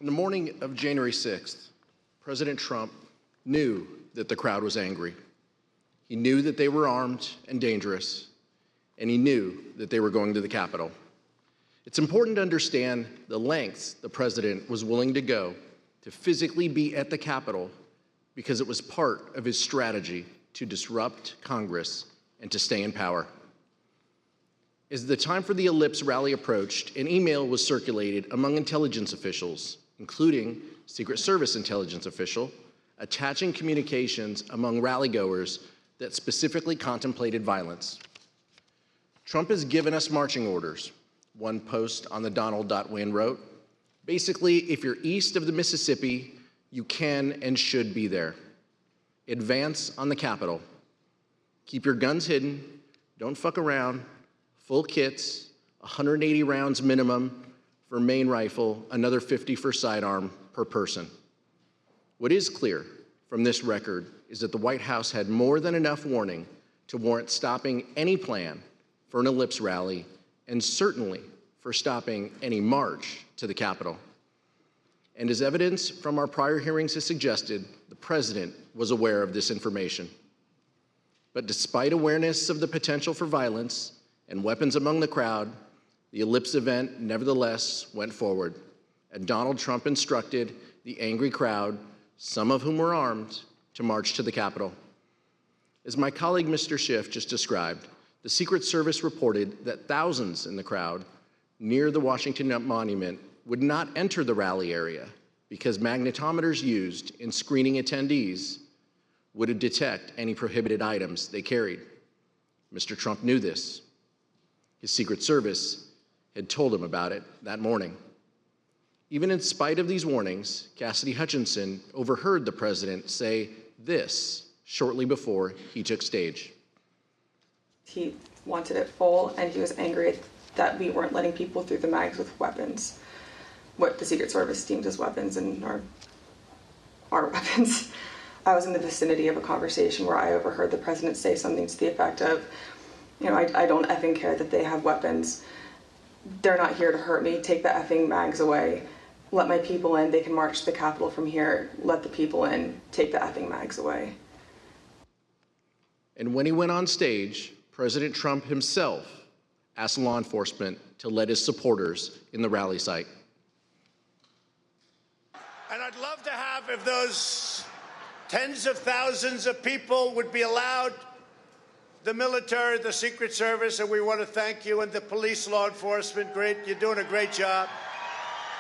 In the morning of January 6th, President Trump knew that the crowd was angry. He knew that they were armed and dangerous, and he knew that they were going to the Capitol. It's important to understand the lengths the president was willing to go to physically be at the Capitol because it was part of his strategy to disrupt Congress and to stay in power. As the time for the Ellipse rally approached, an email was circulated among intelligence officials, including Secret Service intelligence official, attaching communications among rallygoers that specifically contemplated violence. Trump has given us marching orders. One post on the Donald.win wrote, basically, if you're east of the Mississippi, you can and should be there. Advance on the Capitol. Keep your guns hidden, don't fuck around, full kits, 180 rounds minimum for main rifle, another 50 for sidearm per person. What is clear from this record is that the White House had more than enough warning to warrant stopping any plan for an Ellipse rally, and certainly for stopping any march to the Capitol. And as evidence from our prior hearings has suggested, the president was aware of this information. But despite awareness of the potential for violence and weapons among the crowd, the Ellipse event nevertheless went forward, and Donald Trump instructed the angry crowd, some of whom were armed, to march to the Capitol. As my colleague Mr. Schiff just described, the Secret Service reported that thousands in the crowd near the Washington Monument would not enter the rally area because magnetometers used in screening attendees would detect any prohibited items they carried. Mr. Trump knew this. His Secret Service had told him about it that morning. Even in spite of these warnings, Cassidy Hutchinson overheard the president say this shortly before he took stage. He wanted it full, and he was angry that we weren't letting people through the mags with weapons, what the Secret Service deems as weapons and our weapons. I was in the vicinity of a conversation where I overheard the president say something to the effect of, you know, I don't effing care that they have weapons. They're not here to hurt me. Take the effing mags away. Let my people in. They can march to the Capitol from here. Let the people in. Take the effing mags away. And when he went on stage, President Trump himself asked law enforcement to let his supporters in the rally site. And I'd love to have, if those tens of thousands of people would be allowed, the military, the Secret Service, and we want to thank you, and the police, law enforcement, great, you're doing a great job.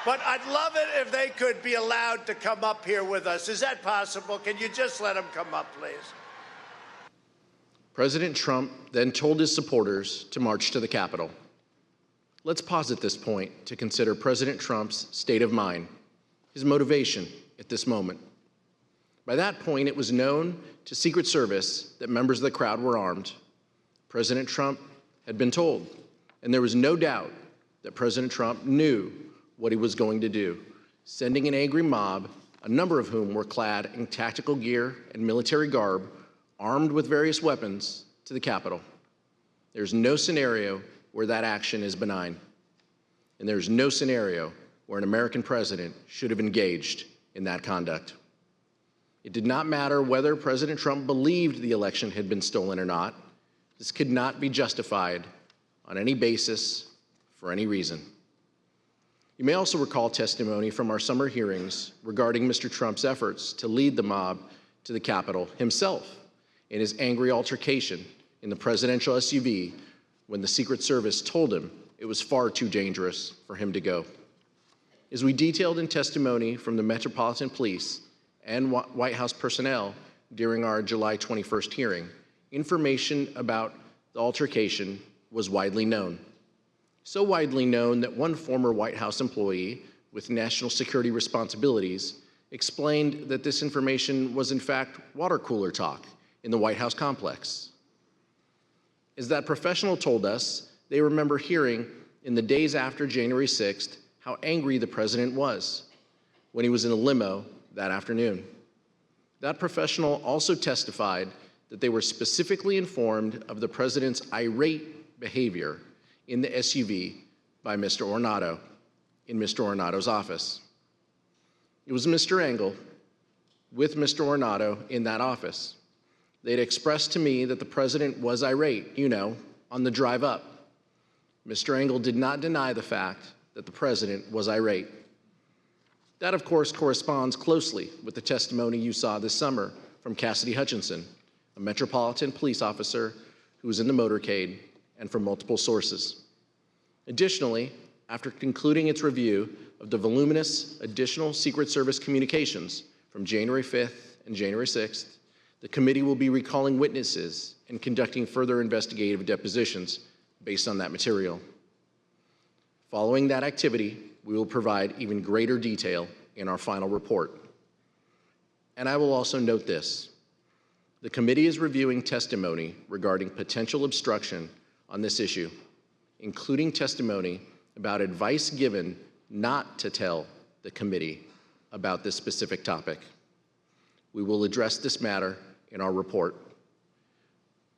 But I'd love it if they could be allowed to come up here with us. Is that possible? Can you just let them come up, please? President Trump then told his supporters to march to the Capitol. Let's pause at this point to consider President Trump's state of mind, his motivation at this moment. By that point, it was known to Secret Service that members of the crowd were armed. President Trump had been told, and there was no doubt that President Trump knew what he was going to do, sending an angry mob, a number of whom were clad in tactical gear and military garb, armed with various weapons, to the Capitol. There's no scenario where that action is benign. And there's no scenario where an American president should have engaged in that conduct. It did not matter whether President Trump believed the election had been stolen or not. This could not be justified on any basis for any reason. You may also recall testimony from our summer hearings regarding Mr. Trump's efforts to lead the mob to the Capitol himself in his angry altercation in the presidential SUV when the Secret Service told him it was far too dangerous for him to go. As we detailed in testimony from the Metropolitan Police and White House personnel during our July 21st hearing, information about the altercation was widely known. So widely known that one former White House employee with national security responsibilities explained that this information was in fact water cooler talk in the White House complex. As that professional told us, they remember hearing in the days after January 6th how angry the president was when he was in a limo that afternoon. That professional also testified that they were specifically informed of the president's irate behavior in the SUV by Mr. Ornato in Mr. Ornato's office. It was Mr. Engel with Mr. Ornato in that office. They'd expressed to me that the president was irate, on the drive up. Mr. Engel did not deny the fact that the president was irate. That, of course, corresponds closely with the testimony you saw this summer from Cassidy Hutchinson, a Metropolitan Police officer who was in the motorcade, and from multiple sources. Additionally, after concluding its review of the voluminous additional Secret Service communications from January 5th and January 6th, the committee will be recalling witnesses and conducting further investigative depositions based on that material. Following that activity, we will provide even greater detail in our final report. And I will also note this. The committee is reviewing testimony regarding potential obstruction on this issue, including testimony about advice given not to tell the committee about this specific topic. We will address this matter in our report.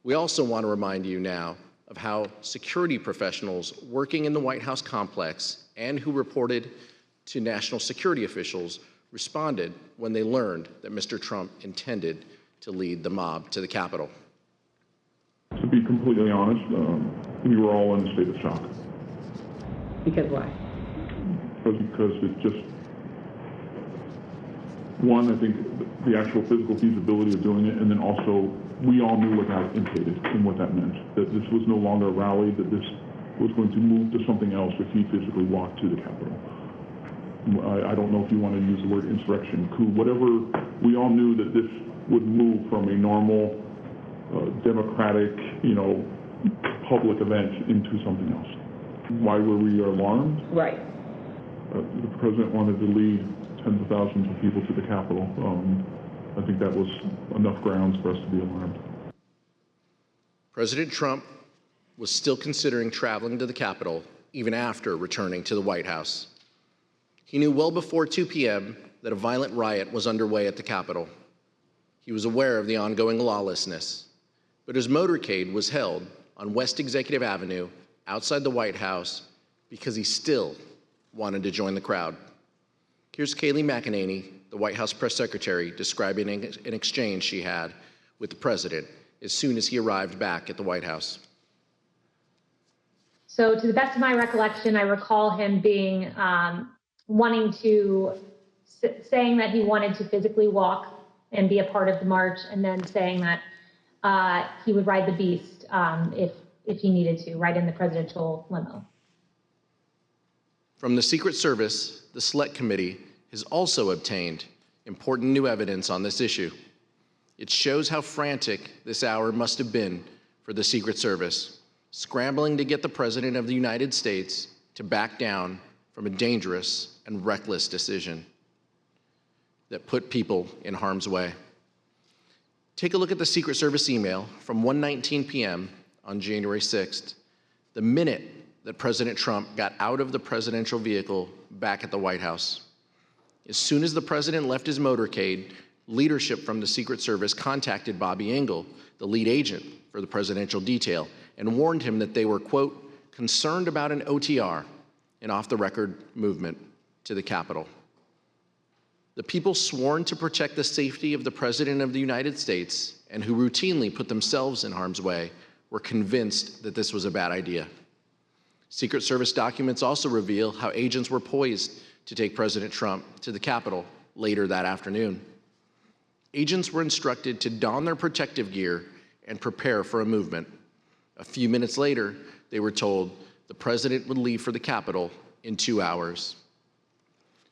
We also want to remind you now of how security professionals working in the White House complex and who reported to national security officials responded when they learned that Mr. Trump intended to lead the mob to the Capitol. To be completely honest, we were all in a state of shock. Because why? Because it just, one, I think the actual physical feasibility of doing it, and then also we all knew what that implicated and what that meant. That this was no longer a rally, that this was going to move to something else if he physically walked to the Capitol. I don't know if you want to use the word insurrection, coup, whatever. We all knew that this would move from a normal, democratic, public event into something else. Why were we alarmed? Right. The president wanted to lead tens of thousands of people to the Capitol. I think that was enough grounds for us to be alarmed. President Trump was still considering traveling to the Capitol even after returning to the White House. He knew well before 2 p.m. that a violent riot was underway at the Capitol. He was aware of the ongoing lawlessness, but his motorcade was held on West Executive Avenue outside the White House because he still wanted to join the crowd. Here's Kayleigh McEnany, the White House press secretary, describing an exchange she had with the president as soon as he arrived back at the White House. So to the best of my recollection, I recall him being saying that he wanted to physically walk and be a part of the march, and then saying that he would ride the beast if he needed to, ride in the presidential limo. From the Secret Service, the Select Committee has also obtained important new evidence on this issue. It shows how frantic this hour must have been for the Secret Service, scrambling to get the President of the United States to back down from a dangerous and reckless decision that put people in harm's way. Take a look at the Secret Service email from 1:19 p.m. on January 6th, the minute that President Trump got out of the presidential vehicle back at the White House. As soon as the president left his motorcade, leadership from the Secret Service contacted Bobby Engel, the lead agent for the presidential detail, and warned him that they were, quote, concerned about an OTR, an off-the-record movement, to the Capitol. The people sworn to protect the safety of the President of the United States and who routinely put themselves in harm's way were convinced that this was a bad idea. Secret Service documents also reveal how agents were poised to take President Trump to the Capitol later that afternoon. Agents were instructed to don their protective gear and prepare for a movement. A few minutes later, they were told the president would leave for the Capitol in 2 hours.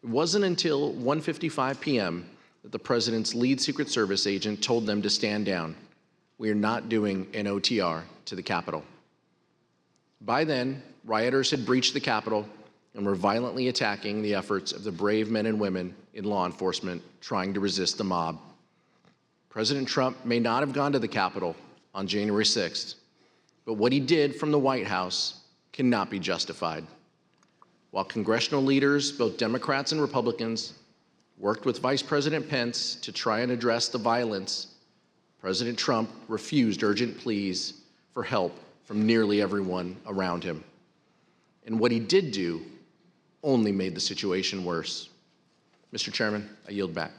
It wasn't until 1:55 p.m. that the president's lead Secret Service agent told them to stand down. We are not doing an OTR to the Capitol. By then, rioters had breached the Capitol and were violently attacking the efforts of the brave men and women in law enforcement trying to resist the mob. President Trump may not have gone to the Capitol on January 6th, but what he did from the White House cannot be justified. While congressional leaders, both Democrats and Republicans, worked with Vice President Pence to try and address the violence, President Trump refused urgent pleas for help from nearly everyone around him. And what he did do only made the situation worse. Mr. Chairman, I yield back.